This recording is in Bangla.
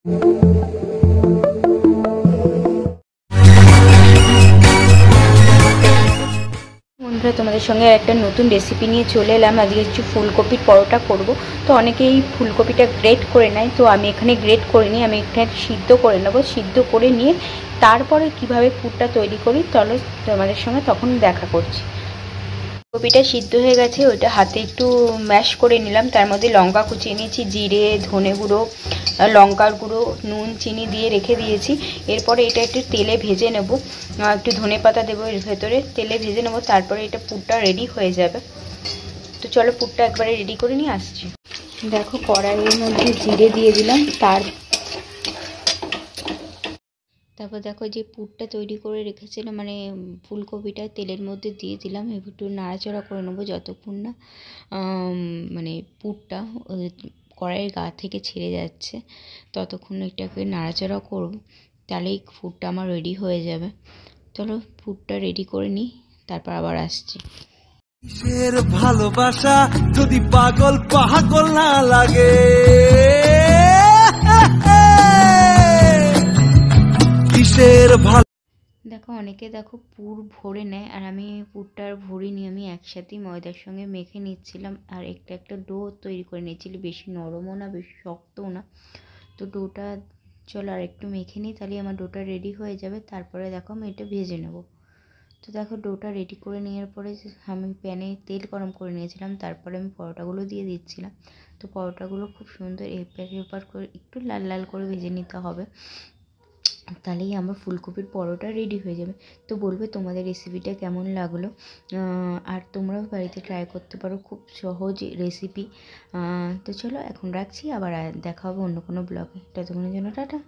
বন্ধুরা, তোমাদের সঙ্গে একটা নতুন রেসিপি নিয়ে চলে এলাম। আজকে কিছু ফুলকপির পরোটা করব। তো অনেকেই ফুলকপিটা গ্রেট করে নেয়, তো আমি এখানে গ্রেট করে নিই, আমি এখানে সিদ্ধ করে নেব। সিদ্ধ করে নিয়ে তারপরে কিভাবে পুরটা তৈরি করি তাহলে তোমাদের সঙ্গে তখন দেখা করছি। ফুলকপিটা সিদ্ধ হয়ে গেছে, ওইটা হাতে একটু ম্যাশ করে নিলাম। তার মধ্যে লঙ্কা কুচিয়ে নিয়েছি, জিরে, ধনে গুঁড়ো, লঙ্কার গুঁড়ো, নুন, চিনি দিয়ে রেখে দিয়েছি। এরপরে এটা একটু তেলে ভেজে নেব, একটু ধনে পাতা দেবো এর ভেতরে, তেলে ভেজে নেব। তারপরে এটা পুরটা রেডি হয়ে যাবে। তো চলো পুরটা একবারে রেডি করে নিয়ে আসছি। দেখো, কড়াইয়ের মধ্যে জিরে দিয়ে দিলাম, তারপর দেখো যে পুরটা তৈরি করে রেখেছিলাম, মানে ফুলকপিটা তেলের মধ্যে দিয়ে দিলাম। একটু নাড়াচাড়া করে নেবো যতক্ষণ না মানে পুরটা কড়াইয়ের গা থেকে ছেড়ে যাচ্ছে, ততক্ষণ এটাকে নাড়াচাড়া করব, তাহলেই পুরটা আমার রেডি হয়ে যাবে। চলো পুরটা রেডি করে নিই, তারপর আবার আসছি। কিসের ভালোবাসা যদি পাগল পাগল না লাগে, কিসের ভালো। দেখো, অনেকে দেখো পুর ভরে নেয়, আর আমি পুরটা আর ভরিনি, আমি একসাথেই ময়দার সঙ্গে মেখে নিচ্ছিলাম আর একটা একটা ডো তৈরি করে নিচ্ছিলাম। বেশি নরমও না, বেশি শক্তও না। তো ডোটা চলো আর একটু মেখে নিই, তাহলে আমার ডোটা রেডি হয়ে যাবে। তারপরে দেখো আমি এটা ভেজে নেব। তো দেখো ডোটা রেডি করে নেওয়ার পরে আমি প্যানে তেল গরম করে নিয়েছিলাম, তারপরে আমি পরোটাগুলো দিয়ে দিচ্ছিলাম। তো পরোটাগুলো খুব সুন্দর এপার ওপার করে একটু লাল লাল করে ভেজে নিতে হবে, তাহলেই আমার ফুলকপির পরোটা রেডি হয়ে যাবে। তো বলবে তোমাদের রেসিপিটা কেমন লাগলো, আর তোমরাও বাড়িতে ট্রাই করতে পারো, খুব সহজ রেসিপি। তো চলো এখন রাখছি, আবার দেখা হবে অন্য কোনো ব্লগে। ততক্ষণের জন্য টাটা।